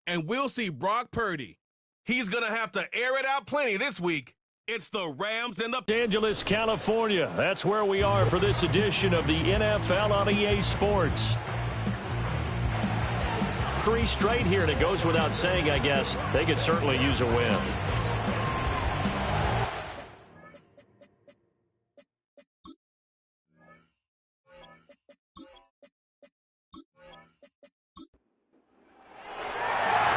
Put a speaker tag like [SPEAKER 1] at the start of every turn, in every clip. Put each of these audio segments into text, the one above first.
[SPEAKER 1] and we'll see Brock Purdy. He's going to have to air it out plenty this week. It's the Rams and the
[SPEAKER 2] Los Angeles, California. That's where we are for this edition of the NFL on EA Sports. 3 straight here, and it goes without saying, I guess. They could certainly use a win.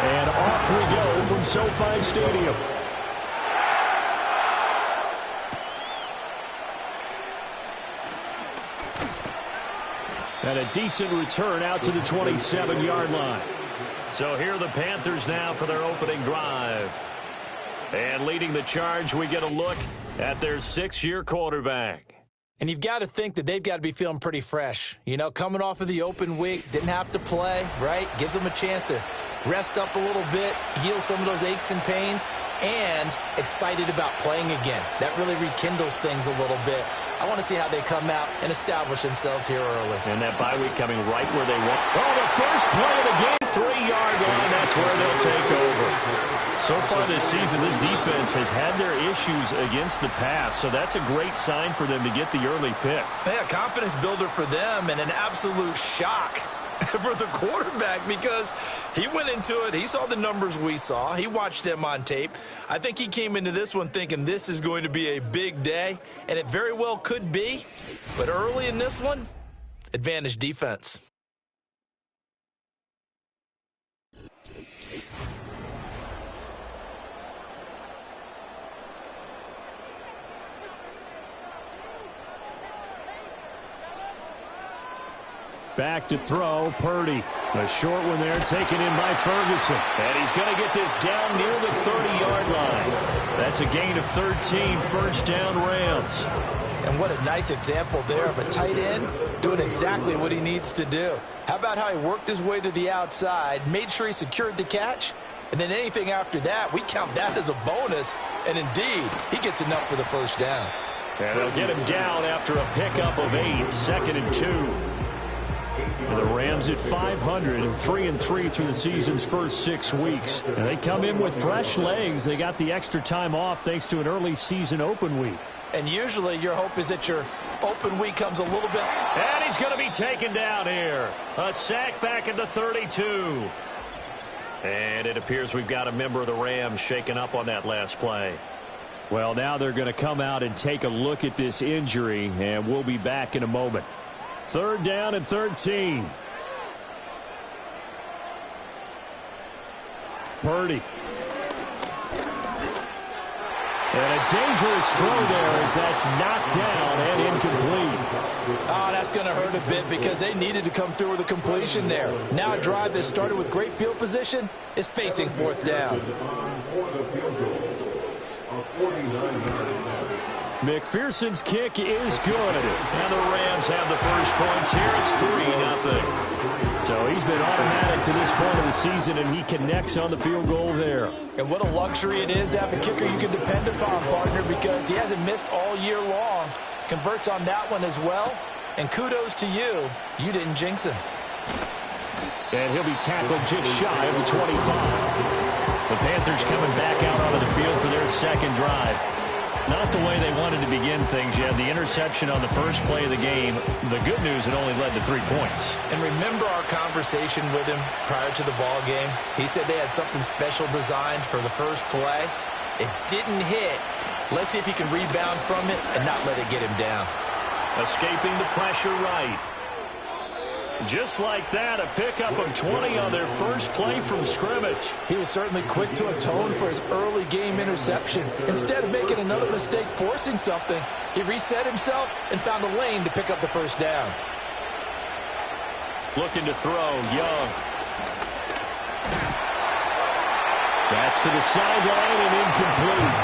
[SPEAKER 2] And off we go from SoFi Stadium. And a decent return out to the 27-yard line. So here are the Panthers now for their opening drive. And leading the charge, we get a look at their 6-year quarterback.
[SPEAKER 3] And you've got to think that they've got to be feeling pretty fresh. You know, coming off of the open week, didn't have to play, right? Gives them a chance to rest up a little bit, heal some of those aches and pains, and excited about playing again. That really rekindles things a little bit. I want to see how they come out and establish themselves here early.
[SPEAKER 2] And that bye week coming right where they want. Oh, the first play of the game, 3-yard line. That's where they'll take over. So far this season, this defense has had their issues against the pass, so that's a great sign for them to get the early pick.
[SPEAKER 3] Yeah, confidence builder for them and an absolute shock for the quarterback because he went into it. He saw the numbers we saw. He watched them on tape. I think he came into this one thinking this is going to be a big day, and it very well could be. But early in this one, advantage defense.
[SPEAKER 2] Back to throw, Purdy. A short one there, taken in by Ferguson. And he's going to get this down near the 30-yard line. That's a gain of 13, first down Rams.
[SPEAKER 3] And what a nice example there of a tight end doing exactly what he needs to do. How about how he worked his way to the outside, made sure he secured the catch, and then anything after that, we count that as a bonus. And indeed, he gets enough for the first down.
[SPEAKER 2] And they'll get him down after a pickup of 8, 2nd and 2. The Rams at 500 and 3-3 through the season's first 6 weeks. And they come in with fresh legs. They got the extra time off thanks to an early season open week.
[SPEAKER 3] And usually your hope is that your open week comes a little bit.
[SPEAKER 2] And he's going to be taken down here. A sack back at the 32. And it appears we've got a member of the Rams shaken up on that last play. Well, now they're going to come out and take a look at this injury, and we'll be back in a moment. 3rd down and 13. Purdy. And a dangerous throw there as that's knocked down and incomplete.
[SPEAKER 3] Oh, that's going to hurt a bit because they needed to come through with a completion there. Now a drive that started with great field position is facing 4th down.
[SPEAKER 2] McPherson's kick is good. And the Rams have the first points here. It's 3-0. So he's been automatic to this point of the season, and he connects on the field goal there.
[SPEAKER 3] And what a luxury it is to have a kicker you can depend upon, partner, because he hasn't missed all year long. Converts on that one as well. And kudos to you. You didn't jinx him.
[SPEAKER 2] And he'll be tackled just shy of the 25. The Panthers coming back out onto the field for their second drive. Not the way they wanted to begin things. You had the interception on the first play of the game. The good news, it only led to 3 points.
[SPEAKER 3] And remember our conversation with him prior to the ball game? He said they had something special designed for the first play. It didn't hit. Let's see if he can rebound from it and not let it get him down.
[SPEAKER 2] Escaping the pressure right. Just like that, a pickup of 20 on their first play from scrimmage.
[SPEAKER 3] He was certainly quick to atone for his early game interception. Instead of making another mistake forcing something, he reset himself and found a lane to pick up the first down.
[SPEAKER 2] Looking to throw, Young. That's to the sideline and incomplete.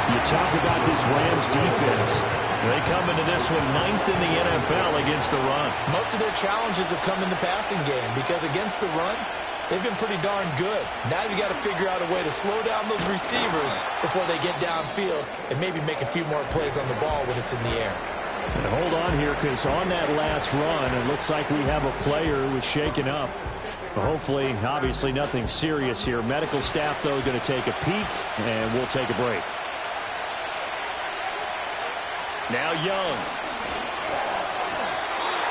[SPEAKER 2] You talk about this Rams defense. They come into this one 9th in the NFL against the run.
[SPEAKER 3] Most of their challenges have come in the passing game because against the run, they've been pretty darn good. Now you got to figure out a way to slow down those receivers before they get downfield and maybe make a few more plays on the ball when it's in the air.
[SPEAKER 2] And hold on here because on that last run, it looks like we have a player who was shaken up. Hopefully, obviously, nothing serious here. Medical staff, though, going to take a peek, and we'll take a break. Now Young.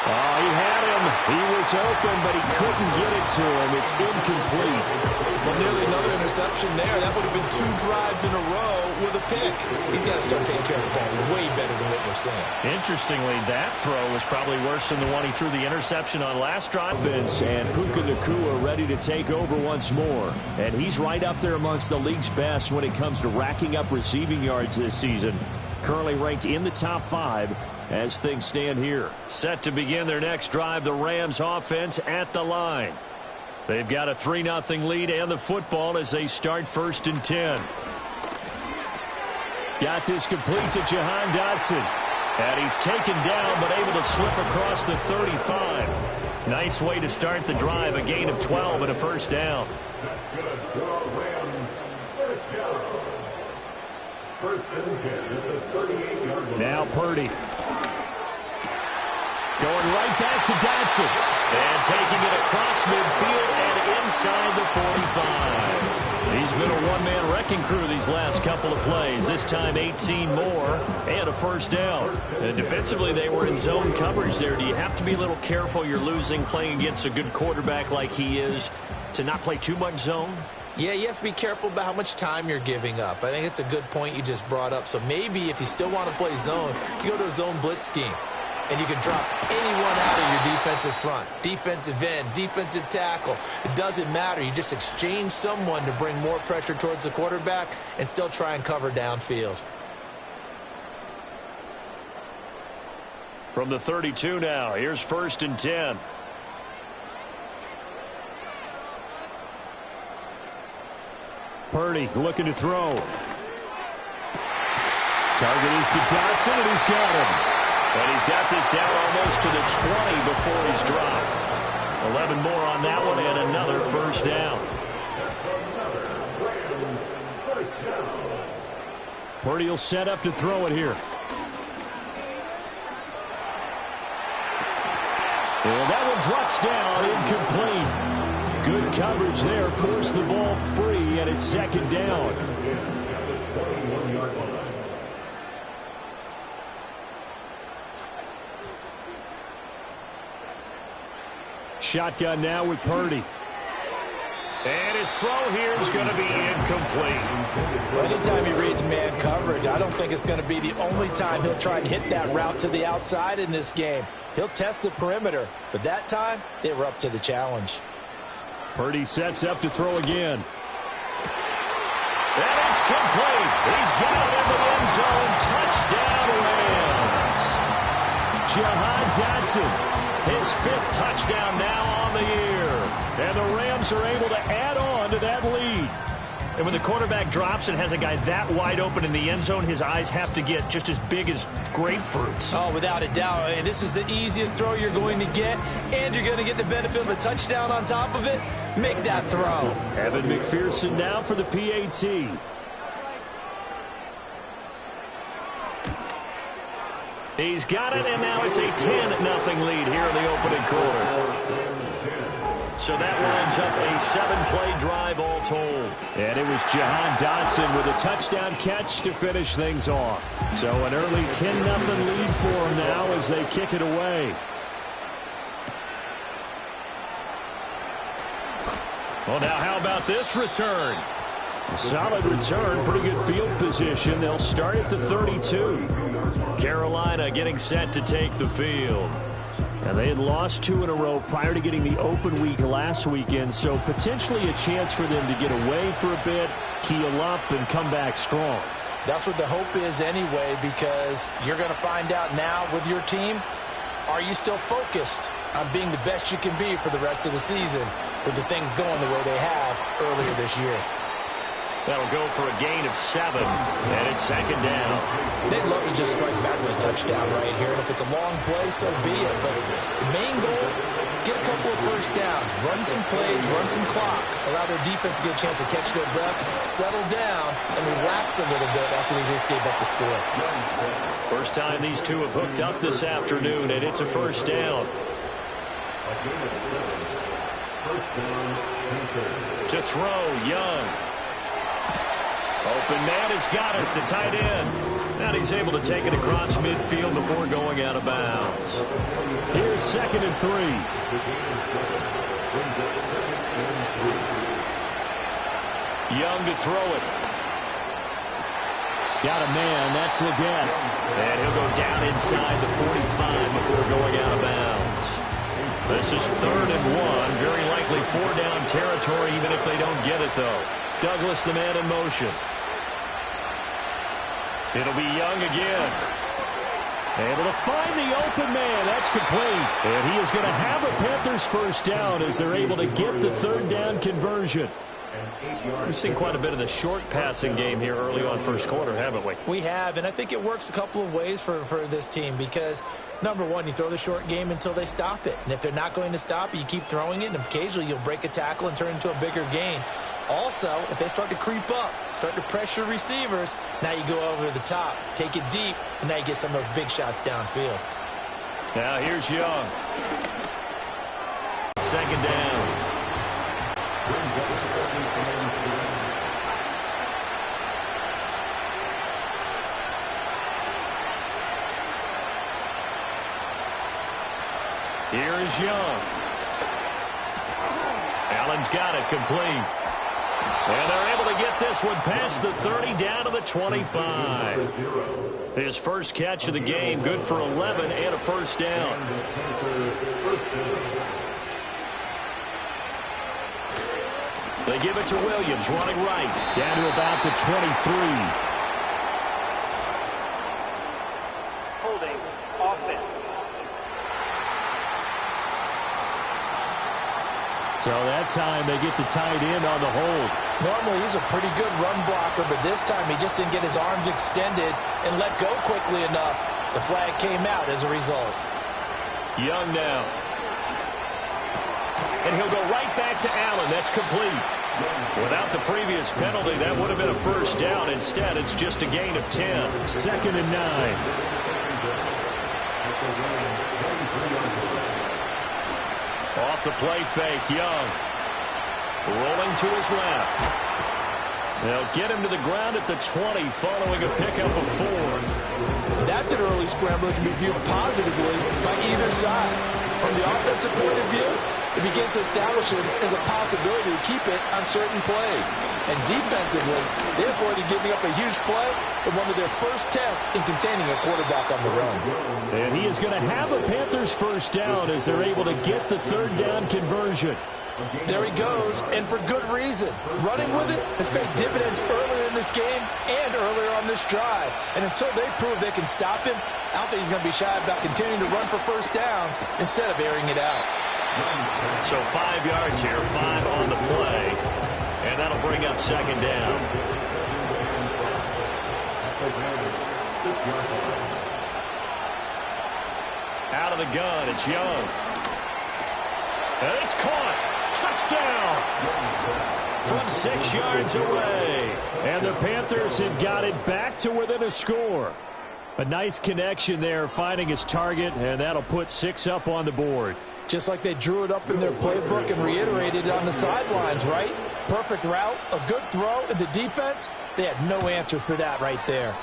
[SPEAKER 2] Oh, he had him. He was open, but he couldn't get it to him. It's incomplete.
[SPEAKER 3] Well, nearly another interception there. That would have been 2 drives in a row with a pick. He's got to start taking care of the ball way better than what we're seeing.
[SPEAKER 2] Interestingly, that throw was probably worse than the one he threw the interception on last drive. And Puka Nacua ready to take over once more. And he's right up there amongst the league's best when it comes to racking up receiving yards this season. Currently ranked in the top 5 as things stand here. Set to begin their next drive, the Rams offense at the line. They've got a 3-0 lead and the football as they start 1st and 10. Got this complete to Jahan Dotson. And he's taken down but able to slip across the 35. Nice way to start the drive, a gain of 12 and a 1st down. Now Purdy. Going right back to Dotson. And taking it across midfield and inside the 45. He's been a one-man wrecking crew these last couple of plays. This time 18 more and a 1st down. And defensively, they were in zone coverage there. Do you have to be a little careful? You're losing playing against a good quarterback like he is to not play too much zone?
[SPEAKER 3] Yeah, you have to be careful about how much time you're giving up. I think it's a good point you just brought up. So maybe if you still want to play zone, you go to a zone blitz scheme. And you can drop anyone out of your defensive front, defensive end, defensive tackle. It doesn't matter. You just exchange someone to bring more pressure towards the quarterback and still try and cover downfield.
[SPEAKER 2] From the 32 now, here's 1st and 10. Purdy looking to throw. Target is to Dotson, and he's got him. And he's got this down almost to the 20 before he's dropped. 11 more on that one and another 1st down. Purdy will set up to throw it here. And that one drops down, incomplete. Good coverage there, forced the ball free, and it's 2nd down. Shotgun now with Purdy. And his throw here is going to be incomplete.
[SPEAKER 4] Well, anytime he reads man coverage, I don't think it's going to be the only time he'll try and hit that route to the outside in this game. He'll test the perimeter, but that time they were up to the challenge.
[SPEAKER 2] Purdy sets up to throw again. And it's complete. He's got it in the end zone. Touchdown, Rams. Jahan Dotson. His 5th touchdown now on the year. And the Rams are able to add on to that lead. And when the quarterback drops and has a guy that wide open in the end zone, his eyes have to get just as big as grapefruits.
[SPEAKER 3] Oh, without a doubt. And this is the easiest throw you're going to get, and you're going to get the benefit of a touchdown on top of it. Make that throw.
[SPEAKER 2] Evan McPherson now for the PAT. He's got it, and now it's a 10-0 lead here in the opening quarter. So that winds up a 7-play drive all told. And it was Jahan Dotson with a touchdown catch to finish things off. So an early 10-0 lead for him now as they kick it away. Well, now how about this return? Solid return, pretty good field position. They'll start at the 32. Carolina getting set to take the field. And they had lost 2 in a row prior to getting the open week last weekend, so potentially a chance for them to get away for a bit, keel up, and come back strong.
[SPEAKER 4] That's what the hope is anyway, because you're going to find out now with your team, are you still focused on being the best you can be for the rest of the season with the things going the way they have earlier this year?
[SPEAKER 2] That'll go for a gain of 7, and it's 2nd down.
[SPEAKER 3] They'd love to just strike back with a touchdown right here, and if it's a long play, so be it. But the main goal, get a couple of 1st downs, run some plays, run some clock, allow their defense to get a chance to catch their breath, settle down, and relax a little bit after they just gave up the score.
[SPEAKER 2] First time these two have hooked up this afternoon, and it's a 1st down. To throw, Young. Open man has got it, the tight end. And he's able to take it across midfield before going out of bounds.
[SPEAKER 5] Here's 2nd and 3.
[SPEAKER 2] Young to throw it.
[SPEAKER 5] Got a man, that's Leggett.
[SPEAKER 2] And he'll go down inside the 45 before going out of bounds. This is 3rd and 1. Very likely 4-down territory, even if they don't get it, though. Douglas, the man in motion. It'll be Young again.
[SPEAKER 5] Able to find the open man. That's complete. And he is going to have a Panthers first down as they're able to get the 3rd down conversion.
[SPEAKER 2] We've seen quite a bit of the short passing game here early on first quarter, haven't we?
[SPEAKER 4] We have, and I think it works a couple of ways for this team because, number one, you throw the short game until they stop it. And if they're not going to stop it, you keep throwing it, and occasionally you'll break a tackle and turn it into a bigger gain. Also, if they start to creep up, start to pressure receivers, now you go over the top, take it deep, and now you get some of those big shots downfield.
[SPEAKER 2] Now here's Young. 2nd down. Here is Young. Allen's got it complete. And they're able to get this one past the 30 down to the 25. His first catch of the game, good for 11 and a first down. They give it to Williams, running right.
[SPEAKER 5] Down to about the 23.
[SPEAKER 6] Holding offense.
[SPEAKER 5] So that time they get the tight end on the hold.
[SPEAKER 4] Normally he's a pretty good run blocker, but this time he just didn't get his arms extended and let go quickly enough. The flag came out as a result.
[SPEAKER 2] Young now. And he'll go right back to Allen. That's complete. Without the previous penalty, that would have been a first down. Instead, it's just a gain of 10.
[SPEAKER 5] 2nd and 9.
[SPEAKER 2] Off the play fake, Young. Rolling to his left. They'll get him to the ground at the 20 following a pickup of 4.
[SPEAKER 4] That's an early scramble that can be viewed positively by either side. From the offensive point of view, it begins to establish it as a possibility to keep it on certain plays. And defensively, they avoided giving up a huge play in one of their first tests in containing a quarterback on the run.
[SPEAKER 5] And he is going to have a Panthers first down as they're able to get the 3rd down conversion.
[SPEAKER 4] There he goes, and for good reason. Running with it has paid dividends earlier in this game and earlier on this drive. And until they prove they can stop him, I don't think he's going to be shy about continuing to run for first downs instead of airing it out.
[SPEAKER 2] So 5 yards here, 5 on the play. And that'll bring up 2nd down. Out of the gun, it's Young. And it's caught. Touchdown! From 6 yards away.
[SPEAKER 5] And the Panthers have got it back to within a score. A nice connection there, finding his target, and that'll put 6 up on the board.
[SPEAKER 4] Just like they drew it up in their playbook and reiterated it on the sidelines, right? Perfect route, a good throw, and the defense, they had no answer for that right there.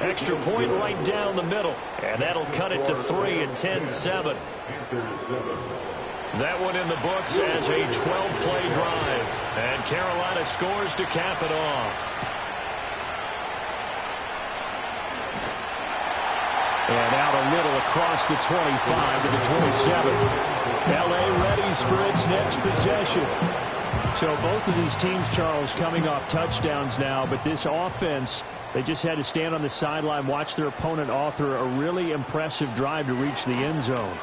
[SPEAKER 2] Extra point right down the middle. And that'll cut it to 3 at 10-7. That one in the books as a 12-play drive. And Carolina scores to cap it off.
[SPEAKER 5] And out a little across the 25 to the 27. L.A. readies for its next possession. So both of these teams, Charles, coming off touchdowns now, but this offense, they just had to stand on the sideline, watch their opponent author a really impressive drive to reach the end zone.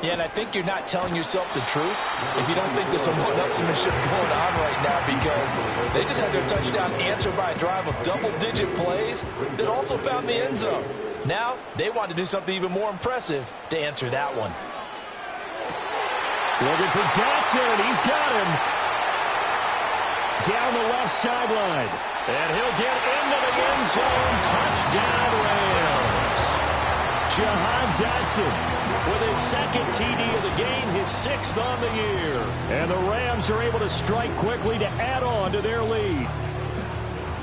[SPEAKER 4] Yeah, and I think you're not telling yourself the truth if you don't think there's some one-upsmanship going on right now, because they just had their touchdown answered by a drive of double-digit plays that also found the end zone. Now, they want to do something even more impressive to answer that one.
[SPEAKER 5] Looking for Dotson, and he's got him. Down the left sideline.
[SPEAKER 2] And he'll get into the end zone. Touchdown, Rams. Jahan Dotson with his second TD of the game, his 6th on the year. And the Rams are able to strike quickly to add on to their lead.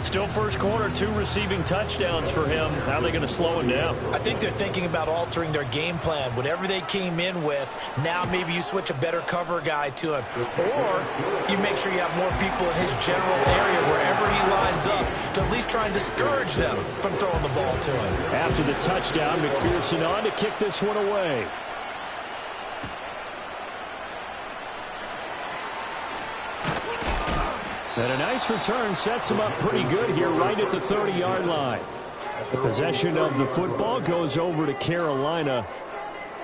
[SPEAKER 2] Still first quarter, 2 receiving touchdowns for him. How are they going to slow him down?
[SPEAKER 4] I think they're thinking about altering their game plan. Whatever they came in with, now maybe you switch a better cover guy to him. Or you make sure you have more people in his general area wherever he lines up to at least try and discourage them from throwing the ball to him.
[SPEAKER 2] After the touchdown, McPherson on to kick this one away. And a nice return sets him up pretty good here right at the 30-yard line. Possession of the football goes over to Carolina.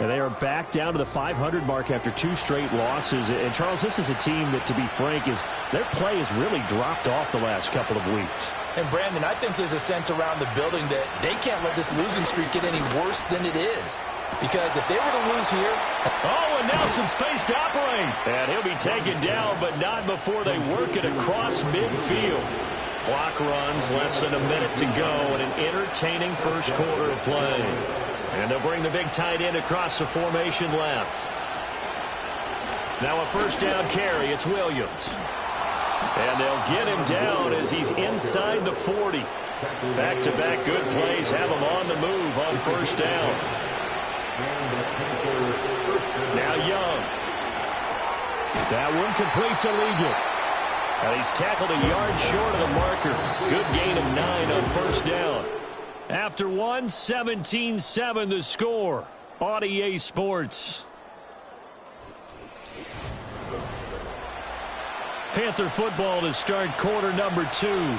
[SPEAKER 2] And they are back down to the 500 mark after 2 straight losses. And, Charles, this is a team that, to be frank, their play has really dropped off the last couple of weeks.
[SPEAKER 4] And, Brandon, I think there's a sense around the building that they can't let this losing streak get any worse than it is. Because if they were to lose here...
[SPEAKER 2] Oh, and now some space to operate. And he'll be taken down, but not before they work it across midfield. Clock runs, less than a minute to go, and an entertaining first quarter of play. And they'll bring the big tight end across the formation left. Now a first down carry. It's Williams. And they'll get him down as he's inside the 40. Back-to-back good plays have him on the move on first down. Now Young. That one complete to Ligon. And he's tackled a yard short of the marker. Good gain of 9 on first down. After 1, 17-7 the score on EA Sports. Panther football to start quarter number 2.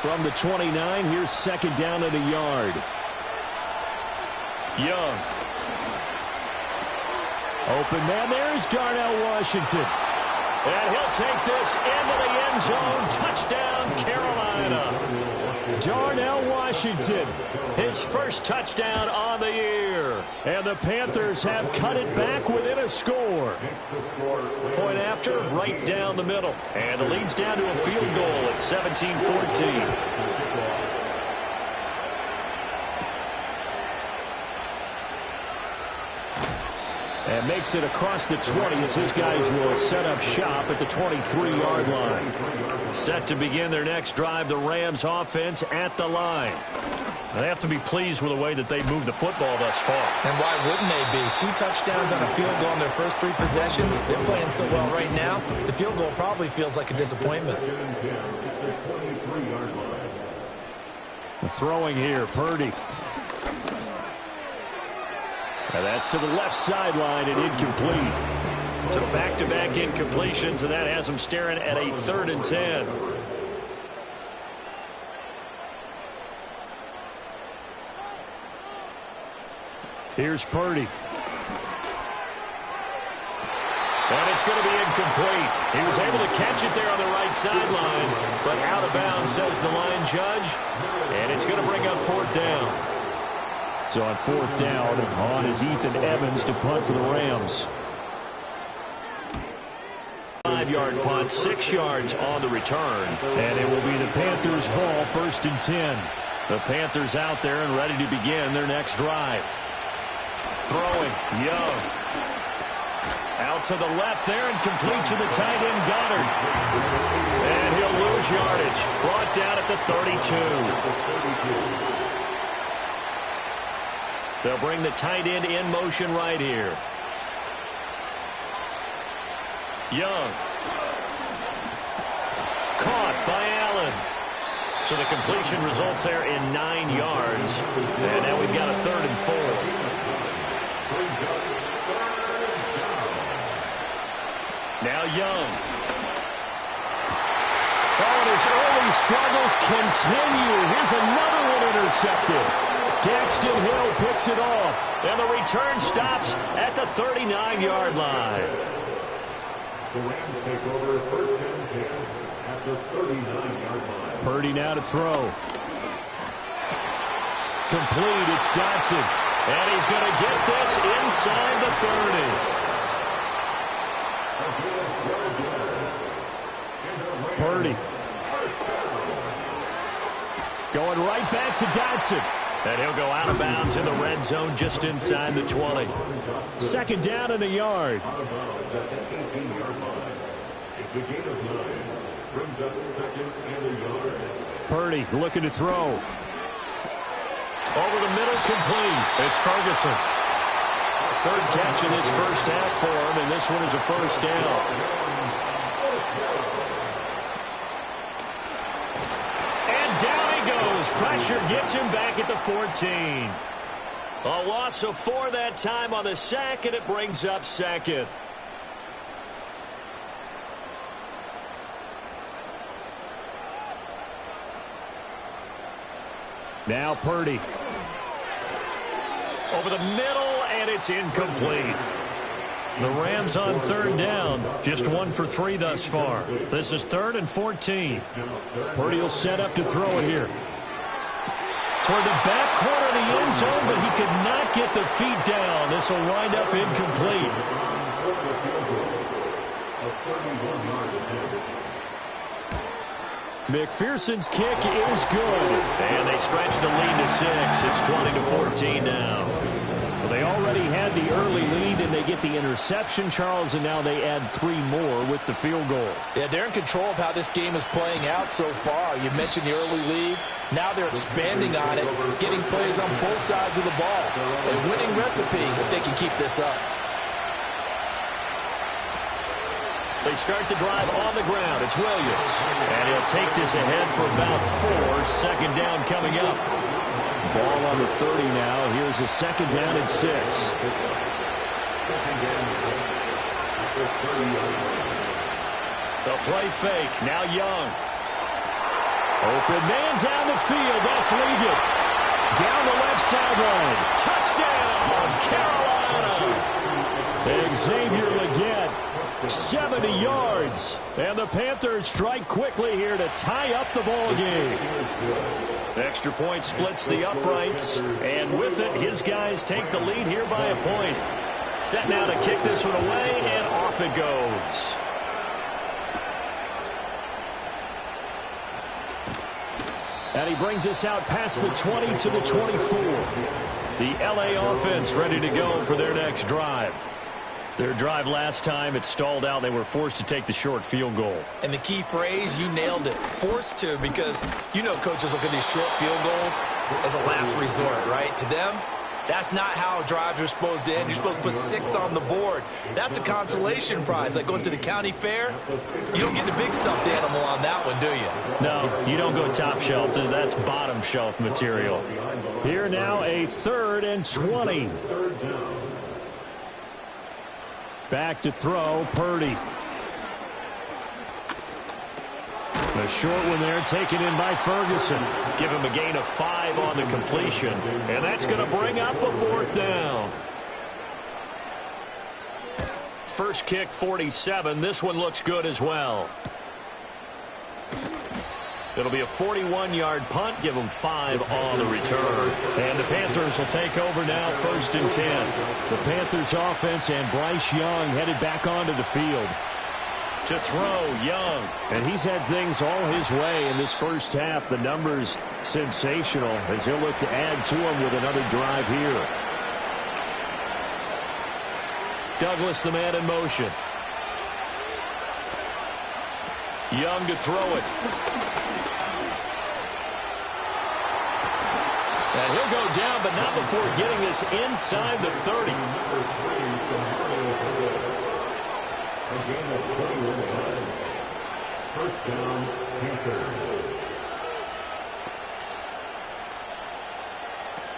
[SPEAKER 2] From the 29, here's second down at a yard. Young. Open man, there's Darnell Washington. And he'll take this into the end zone. Touchdown, Carolina. Darnell Washington, his first touchdown on the year. And the Panthers have cut it back within a score. Point after, right down the middle. And the lead's down to a field goal at 17-14. And makes it across the 20 as his guys will set up shop at the 23-yard line. Set to begin their next drive, the Rams offense at the line. They have to be pleased with the way that they moved the football thus far.
[SPEAKER 4] And why wouldn't they be? 2 touchdowns on a field goal in their first 3 possessions. They're playing so well right now, the field goal probably feels like a disappointment.
[SPEAKER 2] Throwing here, Purdy. And that's to the left sideline and incomplete. So back-to-back incompletions, and that has them staring at a 3rd and 10. Here's Purdy. And it's going to be incomplete. He was able to catch it there on the right sideline, but out of bounds, says the line judge. And it's going to bring up 4th down. So on 4th down, on is Ethan Evans to punt for the Rams. 5-yard punt, 6 yards on the return. And it will be the Panthers' ball, 1st and 10. The Panthers out there and ready to begin their next drive. Throwing, Young. Out to the left there and complete to the tight end, Goddard. And he'll lose yardage. Brought down at the 32. They'll bring the tight end in motion right here. Young. Caught by Allen. So the completion results there in 9 yards. And now we've got a 3rd and 4. Now Young. Oh, and his early struggles continue. Here's another one intercepted. Daxton Hill picks it off, and the return stops at the 39-yard line.
[SPEAKER 6] The Rams take over 1st and 10 at the 39-yard line.
[SPEAKER 2] Purdy now to throw. Complete, it's Dotson. And he's going to get this inside the 30. Purdy. Going right back to Dotson. And he'll go out of bounds in the red zone just inside the 20.
[SPEAKER 5] Second down and a yard.
[SPEAKER 6] Out of bounds at the 18-yard line. It's a gain of 9. Brings up second and a yard.
[SPEAKER 5] Purdy looking to throw.
[SPEAKER 2] Over the middle, complete. It's Ferguson. Third catch of this first half for him, and this one is a first down. And down he goes. Pressure gets him back at the 14. A loss of 4 that time on the sack, and it brings up second.
[SPEAKER 5] Now Purdy.
[SPEAKER 2] Over the middle, and it's incomplete. The Rams on third down. Just 1 for 3 thus far. This is 3rd and 14.
[SPEAKER 5] Purdy will set up to throw it here.
[SPEAKER 2] Toward the back corner of the end zone, but he could not get the feet down. This will wind up incomplete.
[SPEAKER 5] McPherson's kick is good.
[SPEAKER 2] And they stretch the lead to 6. It's 20-14 now.
[SPEAKER 5] Well, they already had the early lead, and they get the interception, Charles, and now they add 3 more with the field goal.
[SPEAKER 4] Yeah, they're in control of how this game is playing out so far. You mentioned the early lead. Now they're expanding on it, getting plays on both sides of the ball. A winning recipe if they can keep this up.
[SPEAKER 2] They start the drive on the ground. It's Williams. And he'll take this ahead for about 4. Second down coming up.
[SPEAKER 5] Ball on the 30 now. Here's a second down and 6.
[SPEAKER 2] The play fake. Now Young.
[SPEAKER 5] Open man down the field. That's Liggett. Down the left sideline.
[SPEAKER 2] Touchdown, Carolina.
[SPEAKER 5] Xavier Liggett, 70 yards. And the Panthers strike quickly here to tie up the ball game.
[SPEAKER 2] Extra point splits the uprights. And with it, his guys take the lead here by a point. Set now to kick this one away, and off it goes.
[SPEAKER 5] And he brings us out past the 20 to the 24.
[SPEAKER 2] The LA offense ready to go for their next drive. Their drive last time, it stalled out. They were forced to take the short field goal.
[SPEAKER 3] And the key phrase, you nailed it, forced to, because you know coaches look at these short field goals as a last resort, right? To them, that's not how drives are supposed to end. You're supposed to put 6 on the board. That's a consolation prize. Like going to the county fair, you don't get the big stuffed animal on that one, do you?
[SPEAKER 2] No, you don't go top shelf. That's bottom shelf material.
[SPEAKER 5] Here now a 3rd and 20. Back to throw, Purdy. The short one there taken in by Ferguson.
[SPEAKER 2] Give him a gain of 5 on the completion. And that's going to bring up a 4th down. First kick, 47. This one looks good as well. It'll be a 41-yard punt. Give them 5 on the return. And the Panthers will take over now, 1st and 10.
[SPEAKER 5] The Panthers offense and Bryce Young headed back onto the field.
[SPEAKER 2] To throw, Young.
[SPEAKER 5] And he's had things all his way in this first half. The numbers sensational as he'll look to add to them with another drive here.
[SPEAKER 2] Douglas, the man in motion. Young to throw it. And he'll go down, but not before getting this inside the 30.
[SPEAKER 6] First down, Panthers.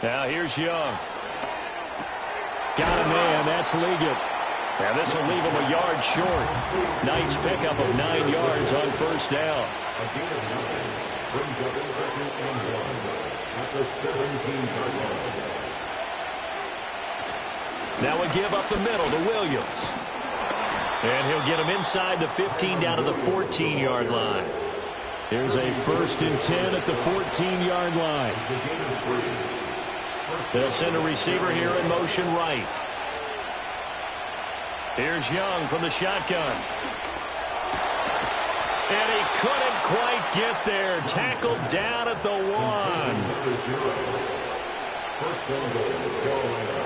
[SPEAKER 2] Now here's Young.
[SPEAKER 5] Got a man. That's Liggett.
[SPEAKER 2] And this will leave him a yard short. Nice pickup of 9 yards on first down.
[SPEAKER 6] A gain of 9 brings up 2nd and 1 at the 17-yard line.
[SPEAKER 2] Now a give up the middle to Williams. And he'll get him inside the 15 down to the 14-yard line.
[SPEAKER 5] Here's a 1st and 10 at the 14-yard line.
[SPEAKER 2] They'll send a receiver here in motion right. Here's Young from the shotgun. And he couldn't quite get there. Tackled down at the 1.
[SPEAKER 6] First and goal, Carolina.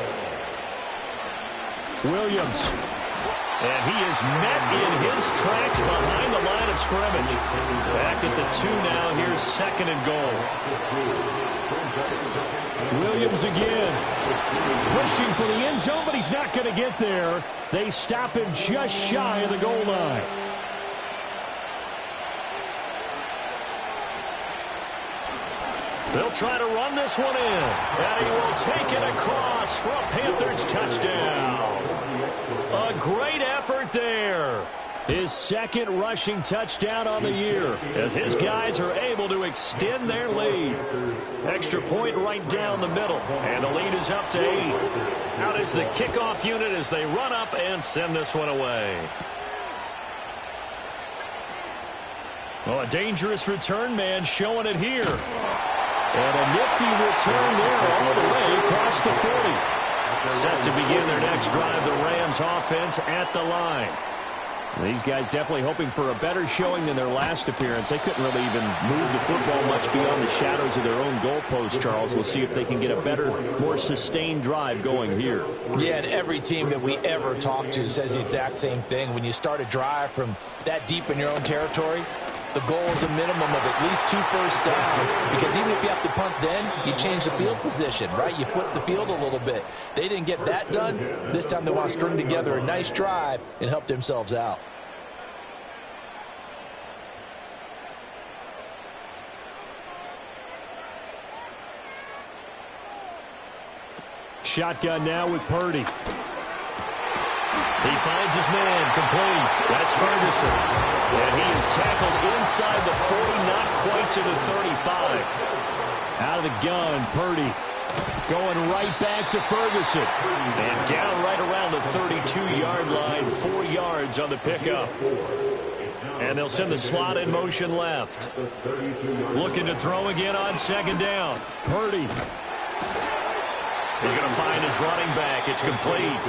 [SPEAKER 5] Williams.
[SPEAKER 2] And he is met in his tracks behind the line of scrimmage. Back at the 2 now. Here's second and goal.
[SPEAKER 5] Williams again. Pushing for the end zone, but he's not going to get there. They stop him just shy of the goal line.
[SPEAKER 2] They'll try to run this one in. And he will take it across for a Panthers touchdown. A great effort there.
[SPEAKER 5] His second rushing touchdown on the year,
[SPEAKER 2] As his guys are able to extend their lead. Extra point right down the middle. And the lead is up to 8. Out is the kickoff unit as they run up and send this one away.
[SPEAKER 5] Well, a dangerous return man showing it here. And a nifty return there all the way across the 40.
[SPEAKER 2] Set to begin their next drive, the Rams offense at the line.
[SPEAKER 5] These guys definitely hoping for a better showing than their last appearance. They couldn't really even move the football much beyond the shadows of their own goalpost, Charles. We'll see if they can get a better, more sustained drive going here.
[SPEAKER 4] Yeah, and every team that we ever talk to says the exact same thing. When you start a drive from that deep in your own territory, the goal is a minimum of at least 2 first downs, because even if you have to punt then, you change the field position, right? You flip the field a little bit. They didn't get that done. This time they want to string together a nice drive and help themselves out.
[SPEAKER 5] Shotgun now with Purdy.
[SPEAKER 2] He finds his man, complete. That's Ferguson. And he is tackled inside the 40, not quite to the 35.
[SPEAKER 5] Out of the gun, Purdy going right back to Ferguson.
[SPEAKER 2] And down right around the 32-yard line, 4 yards on the pickup. And they'll send the slot in motion left. Looking to throw again on second down.
[SPEAKER 5] Purdy.
[SPEAKER 2] He's going to find his running back. It's complete.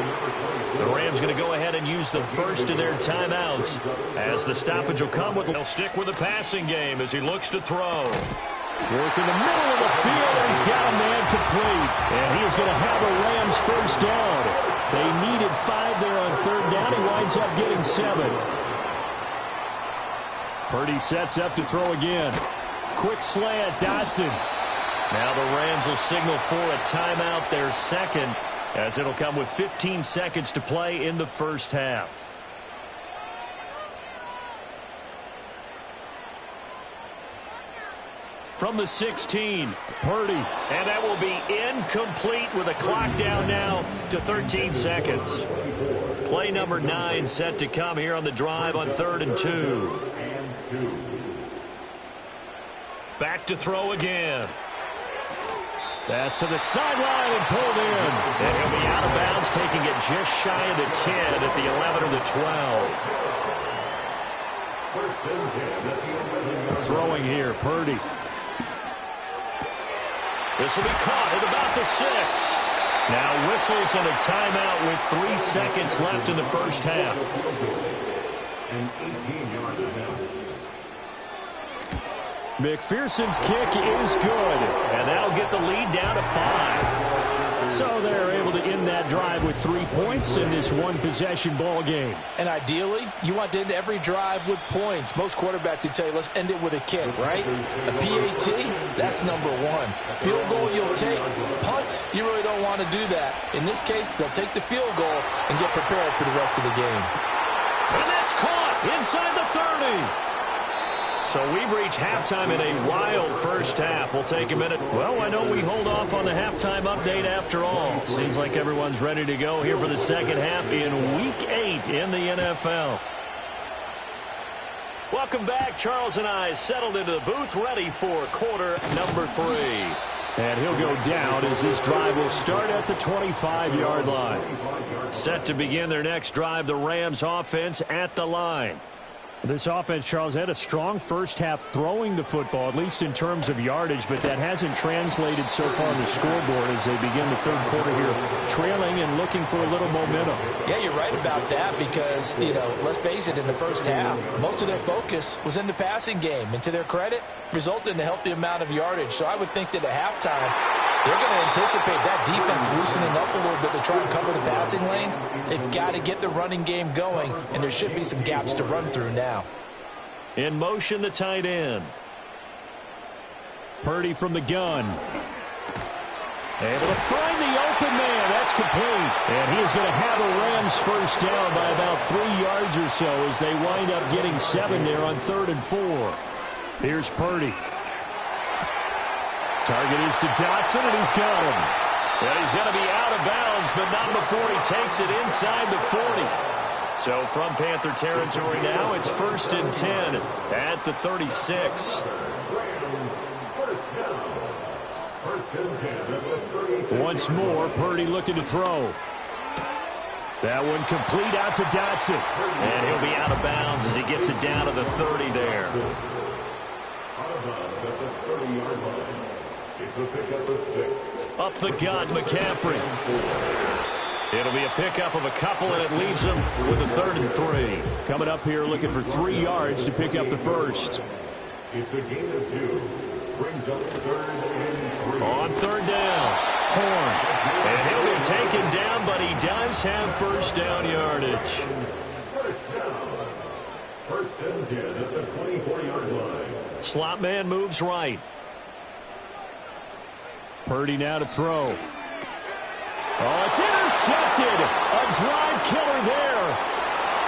[SPEAKER 2] The Rams going to go ahead and use the first of their timeouts as the stoppage will come with. They'll stick with the passing game as he looks to throw.
[SPEAKER 5] Work in the middle of the field, and he's got a man complete. And he is going to have a Rams first down. They needed 5 there on third down. He winds up getting 7. Purdy sets up to throw again. Quick slant, Dotson.
[SPEAKER 2] Now the Rams will signal for a timeout, their second, as it'll come with 15 seconds to play in the first half. From the 16, Purdy. And that will be incomplete with a clock down now to 13 seconds. Play number 9 set to come here on the drive on 3rd and 2. Back to throw again.
[SPEAKER 5] Pass to the sideline and pulled in.
[SPEAKER 2] And he'll be out of bounds, taking it just shy of the 10 at the 11 or the 12.
[SPEAKER 5] Throwing here, Purdy.
[SPEAKER 2] This will be caught at about the 6. Now whistles and a timeout with 3 seconds left in the first half.
[SPEAKER 6] An 18-yard attempt.
[SPEAKER 5] McPherson's kick is good.
[SPEAKER 2] And that'll get the lead down to 5.
[SPEAKER 5] So they're able to end that drive with 3 points in this one-possession ball game.
[SPEAKER 4] And ideally, you want to end every drive with points. Most quarterbacks would tell you, let's end it with a kick, right? A PAT, that's number 1. Field goal you'll take. Punts, you really don't want to do that. In this case, they'll take the field goal and get prepared for the rest of the game.
[SPEAKER 2] And that's caught inside the 30. So we've reached halftime in a wild first half. We'll take a minute. Well, I know we hold off on the halftime update after all. Seems like everyone's ready to go here for the second half in Week 8 in the NFL. Welcome back. Charles and I settled into the booth, ready for quarter number 3.
[SPEAKER 5] And he'll go down as this drive will start at the 25-yard line.
[SPEAKER 2] Set to begin their next drive, the Rams offense at the line.
[SPEAKER 5] This offense, Charles, had a strong first half throwing the football, at least in terms of yardage, but that hasn't translated so far on the scoreboard as they begin the third quarter here, trailing and looking for a little momentum.
[SPEAKER 4] Yeah, you're right about that because, let's face it, in the first half, most of their focus was in the passing game. And to their credit, resulted in a healthy amount of yardage. So I would think that at halftime, They're going to anticipate that defense loosening up a little bit to try and cover the passing lanes. They've got to get the running game going, and there should be some gaps to run through now.
[SPEAKER 2] In motion, the tight end.
[SPEAKER 5] Purdy from the gun. Able to find the open man. That's complete. And he is going to have a Rams first down by about 3 yards or so as they wind up getting 7 there on 3rd and 4. Here's Purdy. Target is to Dotson, and he's got him.
[SPEAKER 2] And he's going to be out of bounds, but not before he takes it inside the 40. So from Panther territory now, it's 1st and 10 at the 36.
[SPEAKER 5] Once more, Purdy looking to throw. That one complete out to Dotson.
[SPEAKER 2] And he'll be out of bounds as he gets it down to the 30 there. Up the gut, McCaffrey. It'll be a pickup of a couple, and it leaves him with a 3rd and 3.
[SPEAKER 5] Coming up here looking for 3 yards to pick up the first.
[SPEAKER 6] It's a gain of 2. Brings up 3rd and 3.
[SPEAKER 2] On 3rd down, Horn. And he'll be taken down, but he does have first down yardage.
[SPEAKER 6] First down. 1st and 10 at the 24-yard line.
[SPEAKER 2] Slot man moves right.
[SPEAKER 5] Purdy now to throw. Oh, it's intercepted. A drive killer there.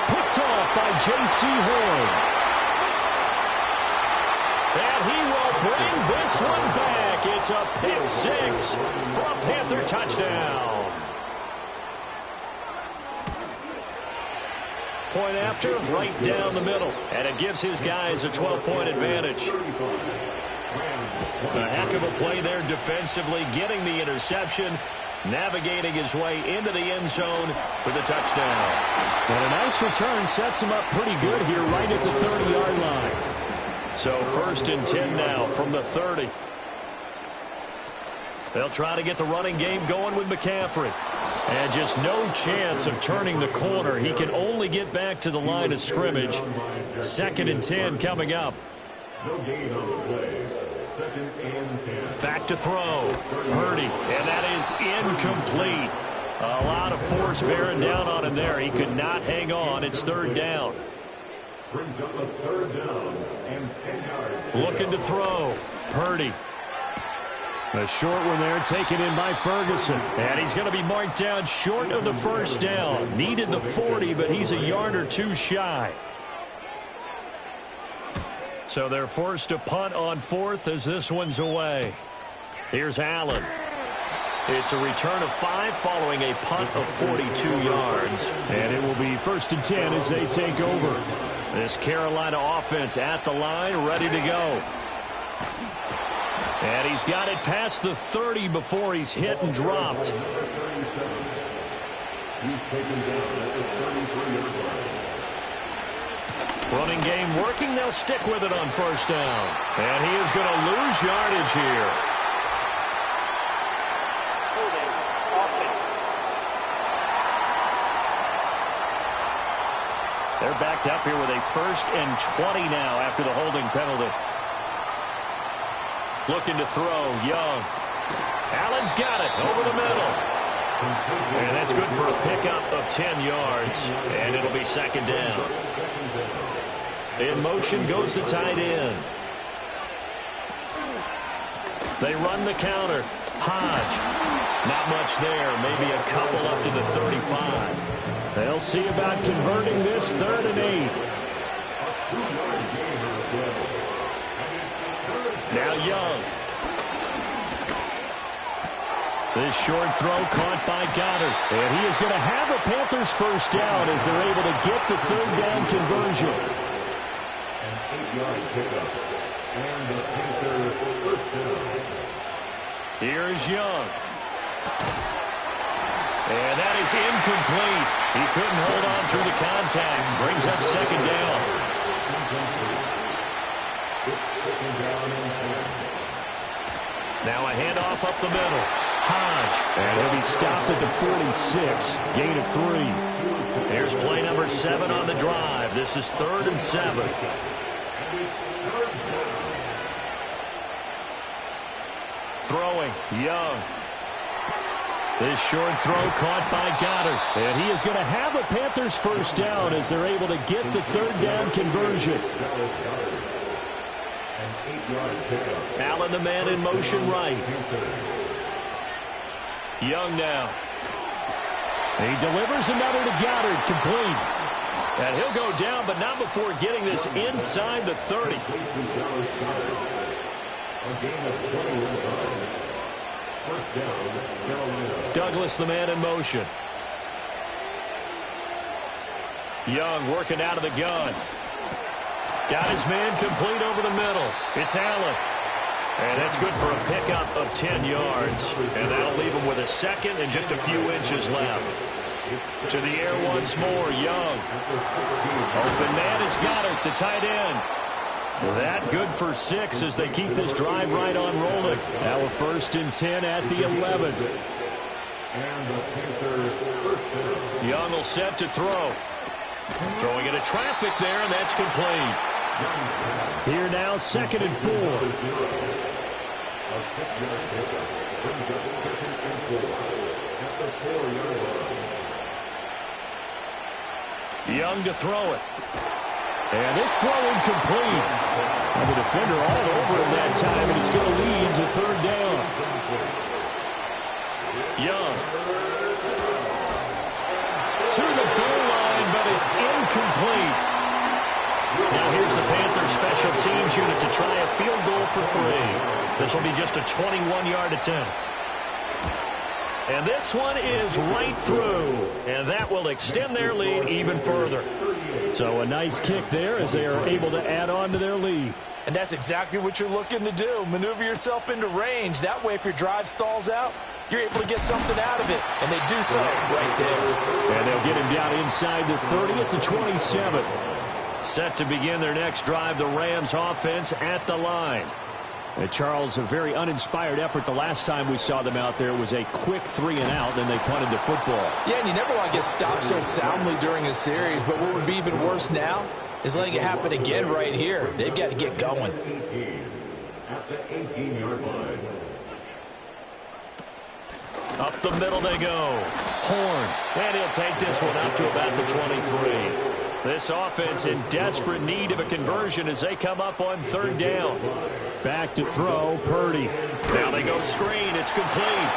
[SPEAKER 5] Picked off by J.C. Horn.
[SPEAKER 2] And he will bring this one back. It's a pick 6 for a Panther touchdown. Point after, right down the middle. And it gives his guys a 12-point advantage. A heck of a play there defensively, getting the interception, navigating his way into the end zone for the touchdown.
[SPEAKER 5] And a nice return sets him up pretty good here right at the 30-yard line.
[SPEAKER 2] So 1st and 10 now from the 30. They'll try to get the running game going with McCaffrey. And just no chance of turning the corner. He can only get back to the line of scrimmage. 2nd and 10 coming up.
[SPEAKER 6] No gain on the play. 2nd and 10.
[SPEAKER 2] Back to throw. Purdy. And that is incomplete. A lot of force bearing down on him there. He could not hang on. It's 3rd down.
[SPEAKER 6] Brings up a 3rd down and 10 yards.
[SPEAKER 2] Looking to throw. Purdy.
[SPEAKER 5] A short one there taken in by Ferguson.
[SPEAKER 2] And he's going to be marked down short of the first down. Needed the 40, but he's a yard or 2 shy. So they're forced to punt on 4th as this one's away. Here's Allen. It's a return of 5 following a punt of 42 yards.
[SPEAKER 5] And it will be 1st and 10 as they take over.
[SPEAKER 2] This Carolina offense at the line, ready to go. And he's got it past the 30 before he's hit and dropped.
[SPEAKER 6] He's taken down at the 33-yard line.
[SPEAKER 2] Running game working. They'll stick with it on 1st down. And he is going to lose yardage here. They're backed up here with a 1st and 20 now after the holding penalty. Looking to throw, Young. Allen's got it over the middle. And that's good for a pickup of 10 yards. And it'll be 2nd down. In motion goes the tight end. They run the counter. Hodge. Not much there. Maybe a couple up to the 35.
[SPEAKER 5] They'll see about converting this 3rd and 8.
[SPEAKER 2] Now Young. This short throw caught by Goddard.
[SPEAKER 5] And he is going to have a Panthers first down as they're able to get the 3rd down conversion.
[SPEAKER 6] An 8-yard pickup. And the Panther first down.
[SPEAKER 2] Here's Young. And that is incomplete. He couldn't hold on through the contact. Brings up 2nd down. Now a handoff up the middle. Hodge.
[SPEAKER 5] And he'll be stopped at the 46. Gain of 3.
[SPEAKER 2] Here's play number 7 on the drive. This is 3rd and 7. throwing. Young. This short throw caught by Goddard. And he is going to have a Panthers first down as they're able to get the third down conversion. Allen, the man in motion right. Young now. He delivers another to Goddard, complete. And he'll go down, but not before getting this inside the 30. Douglas, the man in motion. Young working out of the gun. Got his man complete over the middle. It's Allen. And that's good for a pickup of 10 yards. And that'll leave him with a second and just a few inches left. To the air once more, Young. Open man is Goddard, the tight end. That good for 6 as they keep this drive right on rolling. Now a 1st and 10 at the 11. Young will set to throw. Throwing into traffic there, and that's complete. Here now, 2nd and 4.
[SPEAKER 6] A 6-yard pickup brings up 2nd and 4 at the 4-yard line.
[SPEAKER 2] Young to throw it. And this throw incomplete. And the defender all over him that time, and it's going to lead to 3rd down. Young. To the goal line, but it's incomplete. Now here's the Panthers special teams unit to try a field goal for 3. This will be just a 21-yard attempt. And this one is right through. And that will extend their lead even further.
[SPEAKER 5] So a nice kick there as they are able to add on to their lead.
[SPEAKER 4] And that's exactly what you're looking to do. Maneuver yourself into range. That way, if your drive stalls out, you're able to get something out of it. And they do so right there.
[SPEAKER 5] And they'll get him down inside the 30 at the 27.
[SPEAKER 2] Set to begin their next drive, the Rams offense at the line.
[SPEAKER 5] And Charles, a very uninspired effort. The last time we saw them out there was a quick 3 and out, then they punted the football.
[SPEAKER 4] Yeah, and you never want to get stopped so soundly during a series, but what would be even worse now is letting it happen again right here. They've got to get going.
[SPEAKER 6] 18 at the 18-yard line.
[SPEAKER 2] Up the middle they go. Horn. And he'll take this one up to about the 23. This offense in desperate need of a conversion as they come up on 3rd down.
[SPEAKER 5] Back to throw, Purdy.
[SPEAKER 2] Now they go screen. It's complete.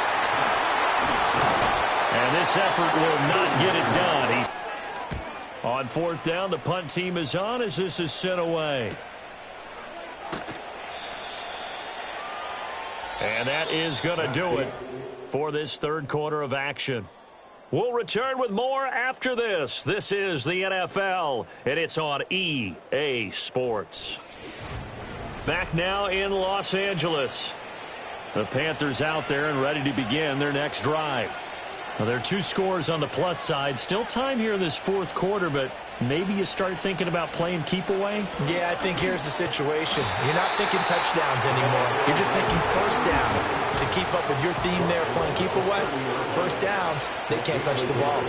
[SPEAKER 2] And this effort will not get it done. On 4th down, the punt team is on as this is sent away. And that is going to do it for this 3rd quarter of action. We'll return with more after this. This is the NFL, and it's on EA Sports. Back now in Los Angeles. The Panthers out there and ready to begin their next drive. Now, there are 2 scores on the plus side. Still time here in this 4th quarter, but maybe you start thinking about playing keep away?
[SPEAKER 4] Yeah, I think here's the situation. You're not thinking touchdowns anymore. You're just thinking first downs. To keep up with your theme there, playing keep away, first downs, they can't touch the ball.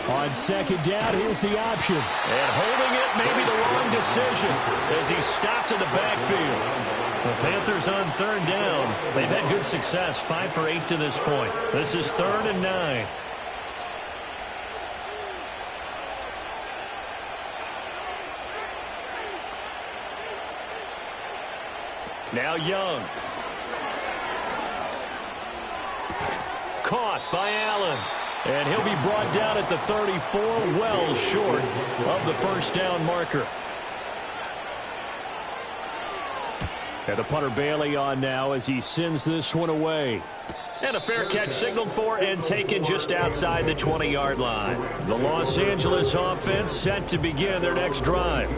[SPEAKER 5] On 2nd down, here's the option.
[SPEAKER 2] And holding it may be the wrong decision as he stopped in the backfield. The Panthers on 3rd down. They've had good success, 5 for 8 to this point. This is 3rd and 9. Now Young. Caught by Allen. And he'll be brought down at the 34, well short of the first down marker.
[SPEAKER 5] And the punter Bailey on now as he sends this one away.
[SPEAKER 2] And a fair catch signaled for and taken just outside the 20-yard line. The Los Angeles offense set to begin their next drive.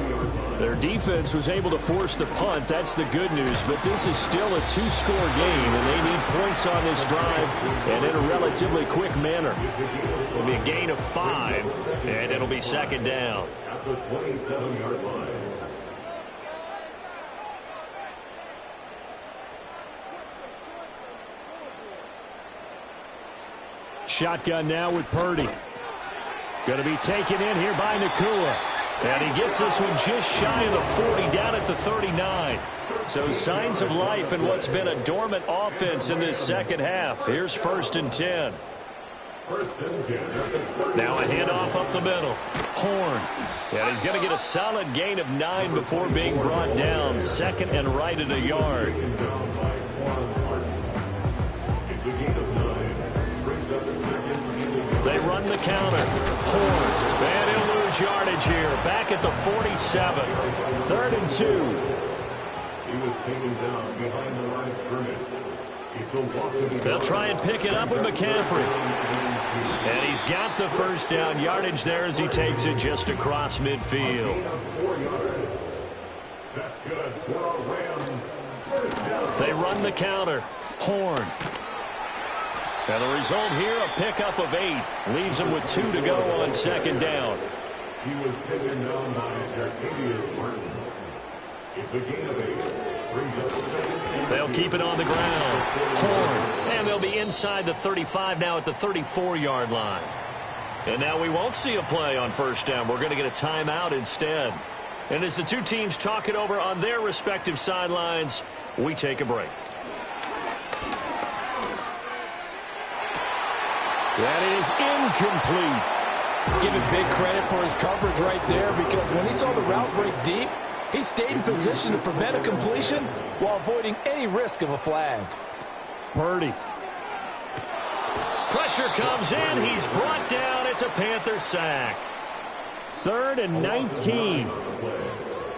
[SPEAKER 5] Their defense was able to force the punt. That's the good news. But this is still a 2-score game, and they need points on this drive and in a relatively quick manner.
[SPEAKER 2] It'll be a gain of 5, and it'll be 2nd down.
[SPEAKER 6] At the 27-yard line.
[SPEAKER 5] Shotgun now with Purdy. Going to be taken in here by Nakua.
[SPEAKER 2] And he gets this one just shy of the 40, down at the 39. So signs of life in what's been a dormant offense in this second half. Here's 1st and 10. Now a handoff up the middle. Horn. And he's going to get a solid gain of 9 before being brought down. 2nd and right at a yard. They run the counter. Horn. And he'll lose yardage here. Back at the 47. 3rd and 2.
[SPEAKER 6] He was taken down behind the line of scrimmage.
[SPEAKER 2] They'll try and pick it up with McCaffrey. And he's got the first down. Yardage there as he takes it just across midfield.
[SPEAKER 6] That's good for our Rams.
[SPEAKER 2] They run the counter. Horn. And the result here, a pickup of 8. Leaves him with 2 to go on 2nd down.
[SPEAKER 6] He was taken down by Jartavius Martin. It's a gain of 8.
[SPEAKER 2] They'll keep it on the ground. Horn. And they'll be inside the 35 now at the 34-yard line. And now we won't see a play on 1st down. We're going to get a timeout instead. And as the two teams talk it over on their respective sidelines, we take a break.
[SPEAKER 5] That is incomplete.
[SPEAKER 4] Give him big credit for his coverage right there, because when he saw the route break deep, he stayed in position to prevent a completion while avoiding any risk of a flag.
[SPEAKER 5] Purdy.
[SPEAKER 2] Pressure comes in. He's brought down. It's a Panther sack.
[SPEAKER 5] 3rd and 19.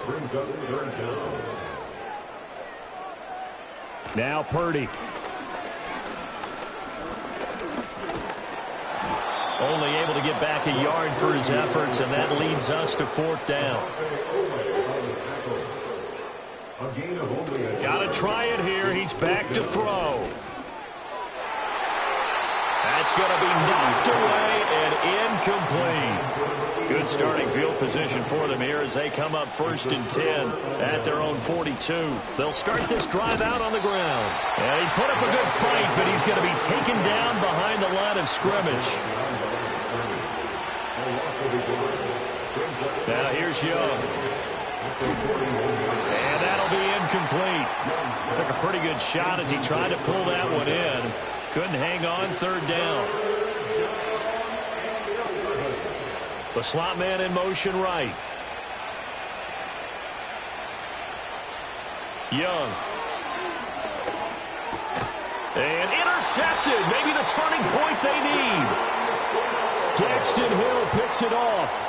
[SPEAKER 6] Brings up 3rd down.
[SPEAKER 5] Now Purdy.
[SPEAKER 2] Only able to get back a yard for his efforts, and that leads us to 4th down. Got to try it here. He's back to throw. That's going to be knocked away and incomplete. Good starting field position for them here as they come up 1st and 10 at their own 42. They'll start this drive out on the ground. And he put up a good fight, but he's going to be taken down behind the line of scrimmage. Now here's Young. And that'll be incomplete. Took a pretty good shot as he tried to pull that one in. Couldn't hang on. 3rd down. The slot man in motion right. Young. And intercepted. Maybe the turning point they need.
[SPEAKER 5] Daxton Hill picks it off.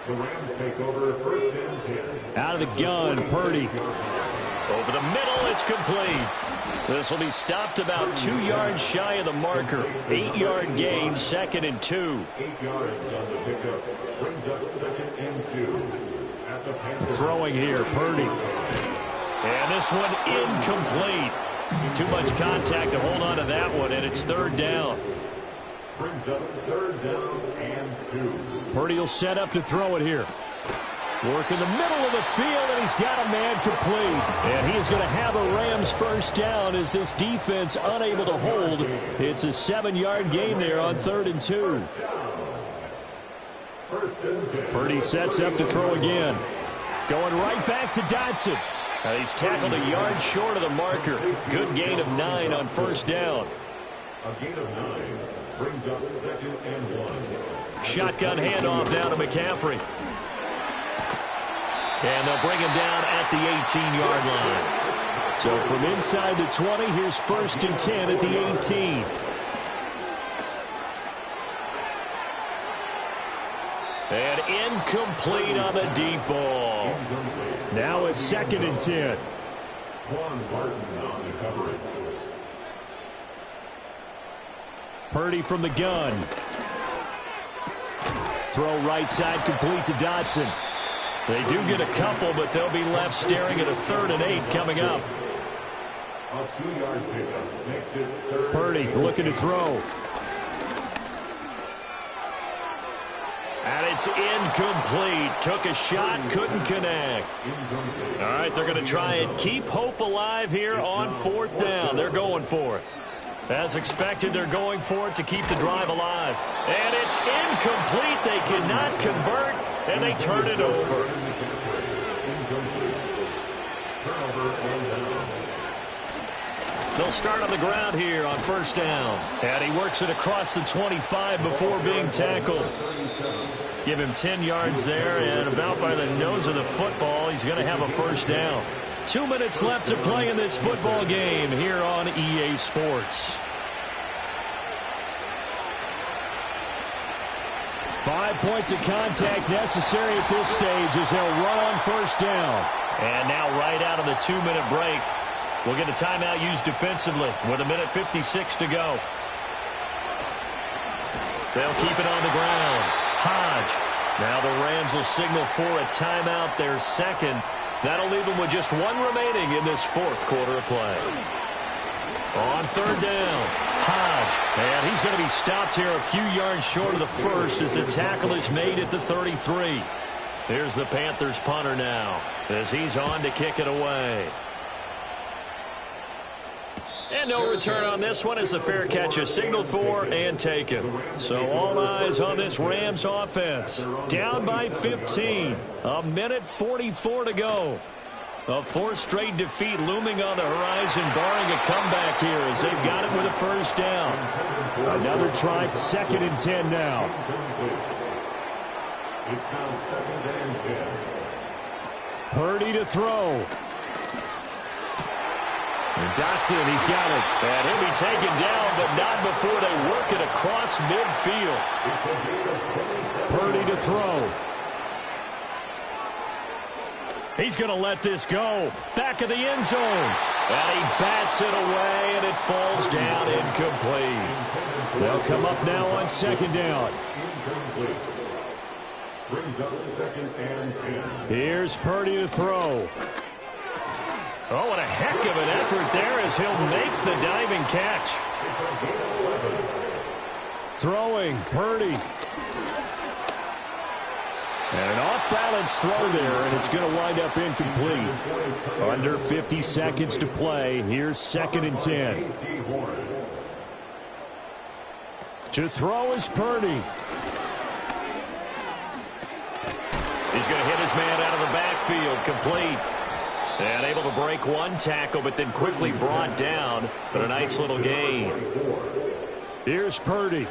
[SPEAKER 6] The Rams take over 1st and 10.
[SPEAKER 5] Out of the gun, Purdy.
[SPEAKER 2] Over the middle, it's complete. This will be stopped about 2 yards shy of the marker. 8-yard gain, 2nd and 2.
[SPEAKER 6] 8 yards on the pickup. Brings up 2nd and 2. At the Panthers.
[SPEAKER 5] Throwing here, Purdy.
[SPEAKER 2] And this one incomplete. Too much contact to hold on to that one, and it's 3rd down.
[SPEAKER 6] Brings up 3rd down and 2.
[SPEAKER 5] Purdy will set up to throw it here. Work in the middle of the field, and he's got a man complete. And he is going to have a Rams 1st down as this defense unable to hold. It's a 7-yard gain there on 3rd and 2. Purdy sets up to throw again. Going right back to Dotson.
[SPEAKER 2] He's tackled a yard short of the marker. Good gain of 9 on 1st down.
[SPEAKER 6] A gain of 9 brings up 2nd and 1.
[SPEAKER 2] Shotgun handoff down to McCaffrey. And they'll bring him down at the 18-yard line.
[SPEAKER 5] So from inside the 20, here's 1st and 10 at the 18.
[SPEAKER 2] And incomplete on the deep ball.
[SPEAKER 5] Now a 2nd and 10.
[SPEAKER 6] Quan Martin on the coverage.
[SPEAKER 5] Purdy from the gun. Throw right side complete to Dotson.
[SPEAKER 2] They do get a couple, but they'll be left staring at a 3rd and 8 coming up.
[SPEAKER 6] A 2-yard pickup makes it 3rd.
[SPEAKER 5] Purdy looking to throw.
[SPEAKER 2] And it's incomplete. Took a shot, couldn't connect. All right, they're going to try and keep hope alive here on 4th down. They're going for it. As expected, they're going for it to keep the drive alive. And it's incomplete. They cannot convert, and they turn it over. They'll start on the ground here on first down. And he works it across the 25 before being tackled. Give him 10 yards there, and about by the nose of the football, he's going to have a first down. 2 minutes left to play in this football game here on EA Sports.
[SPEAKER 5] 5 points of contact necessary at this stage as they'll run on first down.
[SPEAKER 2] And now right out of the 2-minute break, we'll get a timeout used defensively with 1:56 to go. They'll keep it on the ground. Hodge. Now the Rams will signal for a timeout, their second. That'll leave them with just one remaining in this fourth quarter of play. On third down, Hodge. And he's going to be stopped here a few yards short of the first as the tackle is made at the 33. Here's the Panthers punter now as he's on to kick it away. And no return on this one as the fair catch is signaled for and taken. So all eyes on this Rams offense. Down by 15. 1:44 to go. A fourth straight defeat looming on the horizon, barring a comeback here as they've got it with a first down.
[SPEAKER 5] Another try, 2nd and 10 now.
[SPEAKER 6] It's now 2nd and 10.
[SPEAKER 5] Purdy to throw.
[SPEAKER 2] Dotson, he's got it. And he'll be taken down, but not before they work it across midfield.
[SPEAKER 5] Purdy to throw.
[SPEAKER 2] He's going to let this go. Back of the end zone. And he bats it away, and it falls down incomplete.
[SPEAKER 5] They'll come up now on 2nd down.
[SPEAKER 6] Incomplete. Brings up 2nd and 10.
[SPEAKER 5] Here's Purdy to throw.
[SPEAKER 2] Oh, what a heck of an effort there as he'll make the diving catch.
[SPEAKER 5] Throwing, Purdy. And an off-balance throw there, and it's going to wind up incomplete. Under 50 seconds to play. Here's 2nd and 10. To throw is Purdy.
[SPEAKER 2] He's going to hit his man out of the backfield, complete. And able to break one tackle, but then quickly brought down. But a nice little gain.
[SPEAKER 5] Here's Purdy.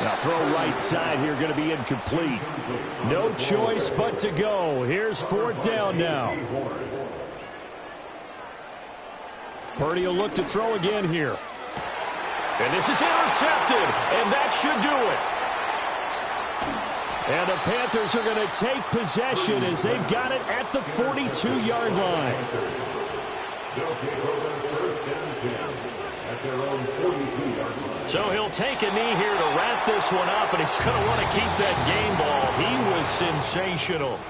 [SPEAKER 5] Now throw right side here, going to be incomplete. No choice but to go. Here's 4th down now. Purdy will look to throw again here.
[SPEAKER 2] And this is intercepted, and that should do it.
[SPEAKER 5] And the Panthers are going to take possession as they've got it at the 42-yard line.
[SPEAKER 6] They'll take over 1st and 10 at their own 42-yard line.
[SPEAKER 2] So he'll take a knee here to wrap this one up, and he's going to want to keep that game ball. He was sensational.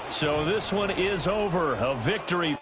[SPEAKER 2] So this one is over. A victory.